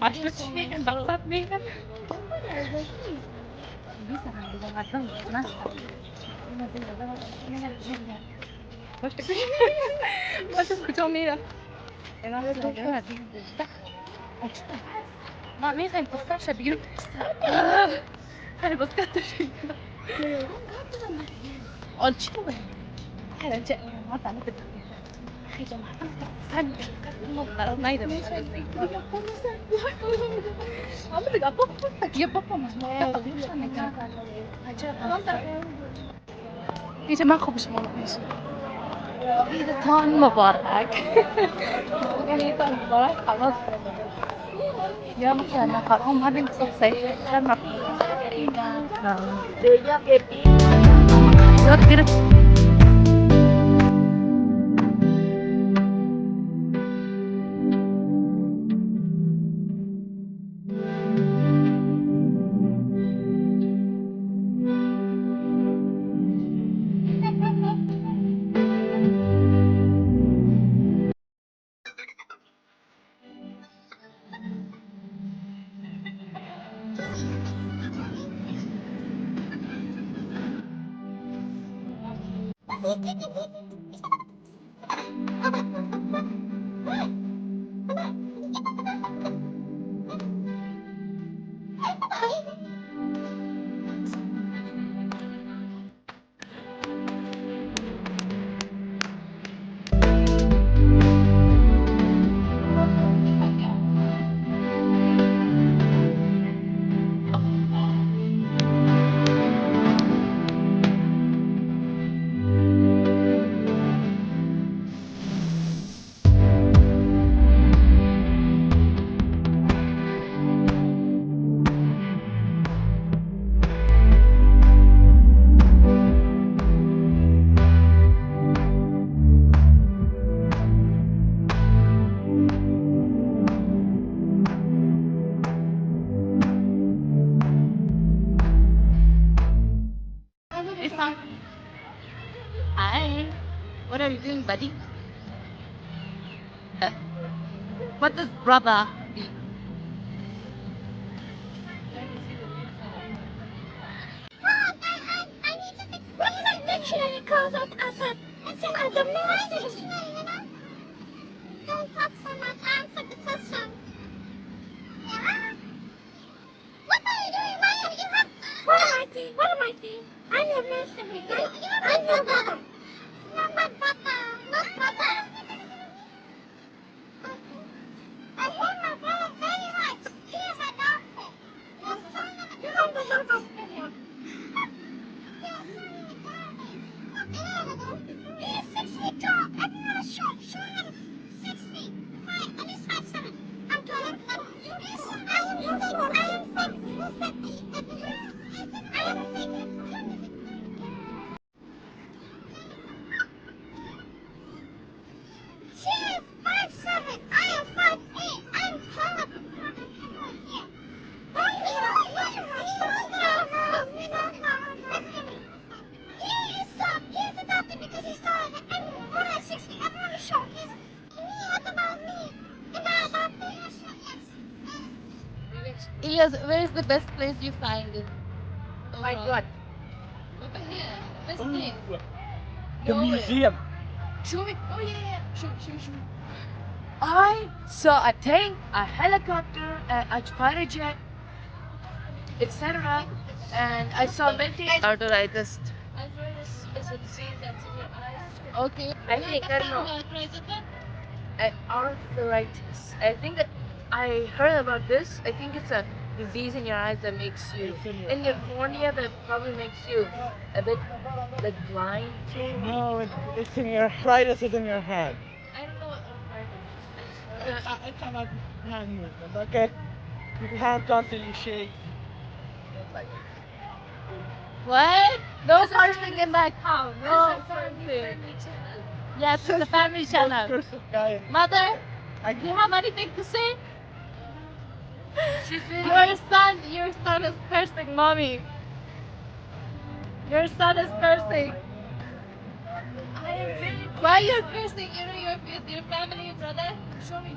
맛있지? 낙사님? bisa kan juga kadang nah 맛있어 그 점이야 내가 내가 ما مين هاي البستاشة بيجيب هاي البستاشة قلت شو هذا جاء ما تعرف يا جماعة ثانية مرة نايدة مش عمرك أبوك يا بابا ما يا جماعة خبز مالك عيد مبارك عيد مبارك خلاص يا مثلا حرام هذه مصصي لما كبيرة Hi, what are you doing, buddy? Uh, what does brother mean? Dictionary calls out as a monster. Don't talk so much. Answer the question. Yeah? What are you doing? Why are you up? What am I doing? What am I doing? I'm your missionary. I'm your brother. You're my brother. Not brother. I hate my brother very much. He is a doctor. You don't deserve us anymore. He is 6 feet tall. Everyone is short. 6 feet. 5. And he's 5'7". I'm taller than you. I am beautiful. I am sexy. I am sexy. She is 5'7". I am 5'8". I'm taller than her. No. He is soft. He is adopted because he's taller than everyone. More than 6 feet. Everyone is short. He's me. What about me? Am I adopted? Yes. Yes, where is the best place you find it? Oh my God. Best place. The museum. Show me. Oh yeah. Show me. I saw a tank, a helicopter, a fighter jet, etc. And I saw many arthritis. Is it seen that's in your eyes? Okay. I think I don't know. Arthritis. I think that I heard about this. I think it's a disease in your eyes that makes you in your cornea that probably makes you a bit like blind. No, it's in your arthritis is in your hand. I don't know what arthritis is. It's not hand movement, okay? Keep your hands on till you shake. What? No cursing in that house. No cursing. Yes, it's a family channel. Mother, do you have anything to say? Your son is cursing, mommy. Your son is cursing. Why are you cursing? You're with your family, brother. Show me.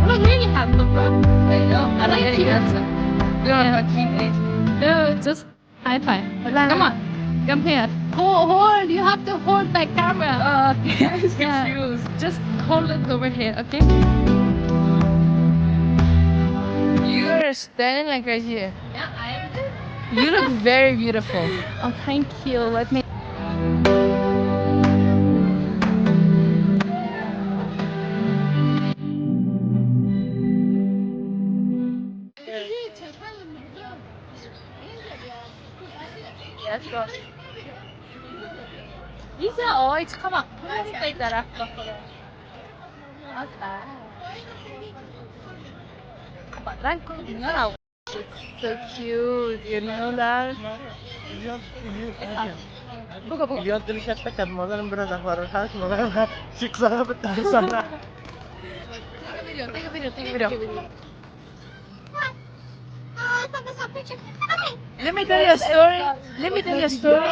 look really handsome, bro. I like you. You don't have teeth. No, just high five. Come on, come here. Hold. You have to hold my camera. Okay, I was Yeah. confused. Just hold it over here, okay? You're standing like right here. Yeah, I am. You look very beautiful. Oh, thank you. Let me. Yes, go. Lisa, oh, it's come on. Take that after. So cute, you know that? اليوم تلك التكت مودن برا زفار الحاج مودن شكسها بتحسنا. Take a video. I thought this was a picture. Okay. Let me tell you a story. Let me tell you a story.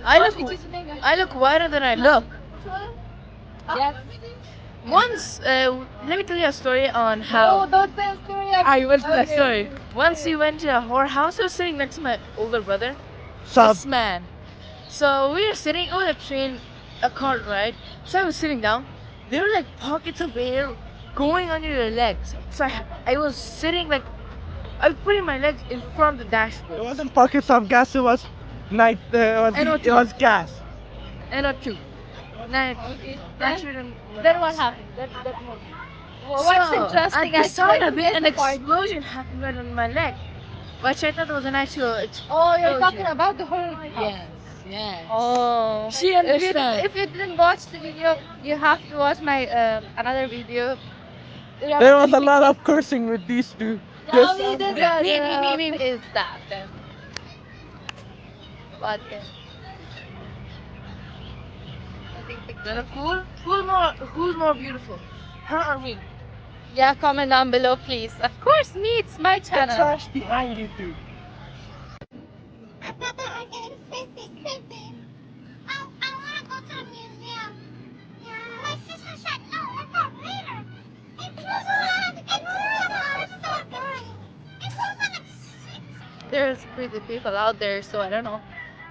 I look whiter than I look. Yes. Once, let me tell you a story on Oh, how don't say a story. I went to that story. Once we went to a whorehouse. I was sitting next to my older brother. This man. So we were sitting on a train, a cart ride. So I was sitting down. There were like pockets of air going under your legs. So I was sitting like I was putting my legs in front of the dashboard. It wasn't pockets of gas, it was night, NO2. it was gas. NO2. Nice. Then what happened? What's So, interesting? at the side I of it, an missed part. explosion happened right on my leg. Which I thought was an actual explosion. Oh, you're talking about the whole. Yes. Oh. She understands. If you didn't watch the video, you have to watch my another video. There was a lot of cursing with these two. No, we did that. Me. Is that then? But Then who's more beautiful? Her or me? yeah, comment down below, please. Of course, me. It's my The channel. trash behind you two. I thought that was getting creepy. I want to go to the museum. Yeah. My sister said, no, let's go later. It was so boring. It was like 6. There's pretty people out there, so I don't know.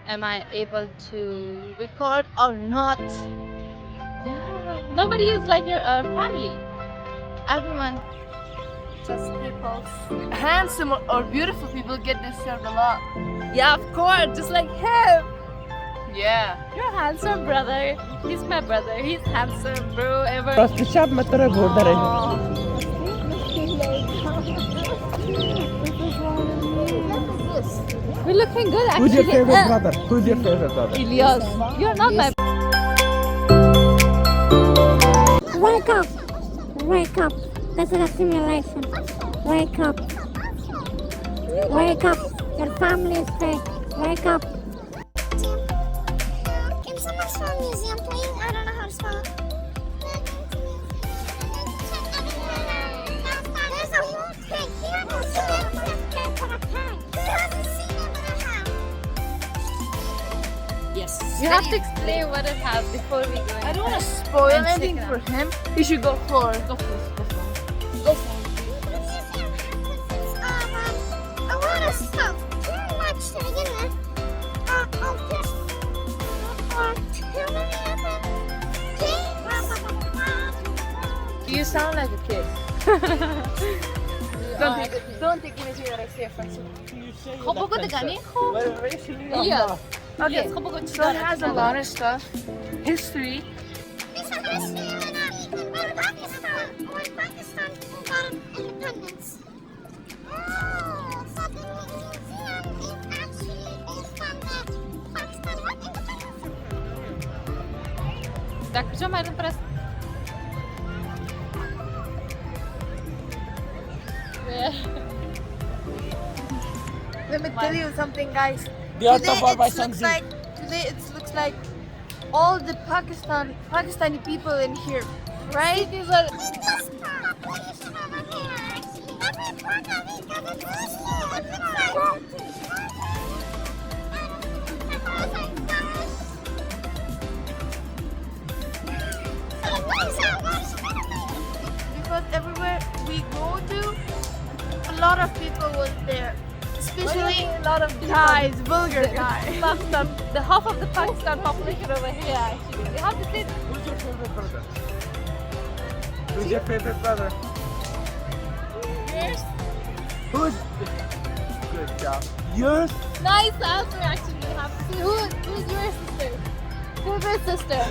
Am I able to record or not? Nobody is like your family. Everyone, just people. Handsome or beautiful people get disturbed a lot. Yeah, of course, just like him. Yeah. You're handsome, brother. He's my brother. He's handsome, bro. Ever. बस पेशाब मत करे बोल दे रहे We're looking good, actually. Who's your favorite brother? Who's your favorite brother? Ilyas, you're not my. Wake up. Wake up. This is a simulation. Wake up. Wake up. Your family is fake. Wake up. Can someone spell museum, please? I don't know how to spell it. There's a whole thing here. Yes. You have to explain what it has before we go. I don't want to spoil And anything chicken. for him. You should go for. Go for. A lot of stuff. Too much to begin with. I'll just You sound like a kid. Don't take anything that I say offensively. Ilyas. Okay. Yes, So it has a lot of stuff. History. It's a history when Pakistan got independence. Oh, so the museum is actually based on the Pakistan independence. Так, причем это просто. Let me tell you something, guys. They are Today covered by it looks Sanji. like looks like all the Pakistani people in here, right? It was population over here. Every Puerto Rico, the first especially a lot of guys, vulgar guys. Pakistan, the half of the Pakistan population over here actually. You have to say Who's your favorite brother? Who's your favorite brother? yours. Who's... Good job. Yours? Nice answer actually. You have to say who's your sister? Favorite sister.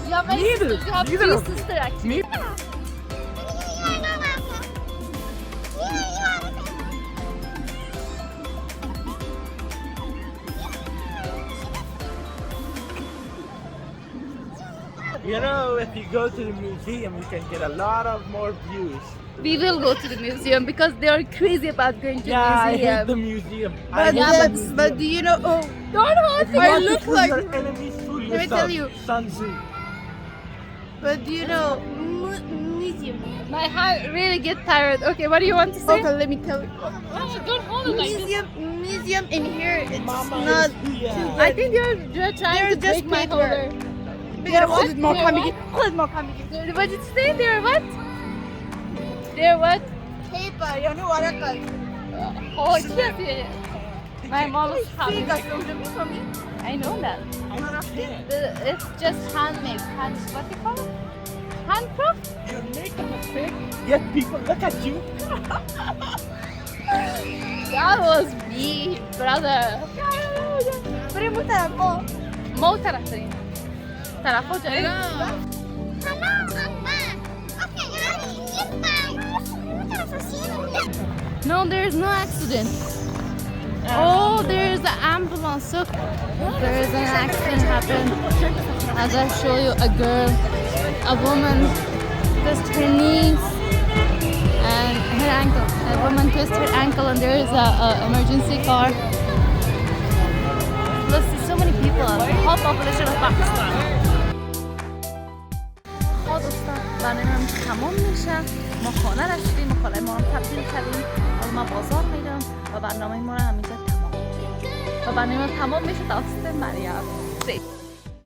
You have any Neither. sisters? You have Neither three of them. sisters actually. Me? You know, if you go to the museum, you can get a lot of more views. We will go to the museum because they are crazy about going to Yeah, I the museum. hate the museum. I But, hate the museum. but do you know? Oh, Don't hold If you I want to look fool like- your enemies, fool me yourself. tell you. Sun Tzu. but do you know? Museum. My hand really get tired. Okay, what do you want to say? Okay, let me tell you. Oh, don't hold it like this. Museum in here. It's Mama not. is here. I think you're trying They're to just break my paper. holder. They're what? hold more They're comedy. what? Hold more comedy. What did you say? They're what? They're what? Paper. You know what I call? Oh, yes. My mom is happy. For me. I know that. It's just handmade. What do you call it? Handcraft? Your makeup is fake, yet people look at you. That was me, brother. بریم اون طرف ما. ما اون طرف داریم. طرف ها جایی؟ No, there's no accident. Oh, there's an ambulance. Look, there's an accident happened. As I show you, a girl, a woman, twist her knees and her ankle. A woman twist her ankle, and there is a emergency car. Let's see so many people. The whole population of Pakistan. خب دوستان برنامه تمام میشه. ما خانه رسیدیم، ما خانه ما هم تبدیل کردیم. حالا ما بازار میرم و برنامه ما رو همینجا تمام میشه. و برنامه تمام میشه توسط مریم.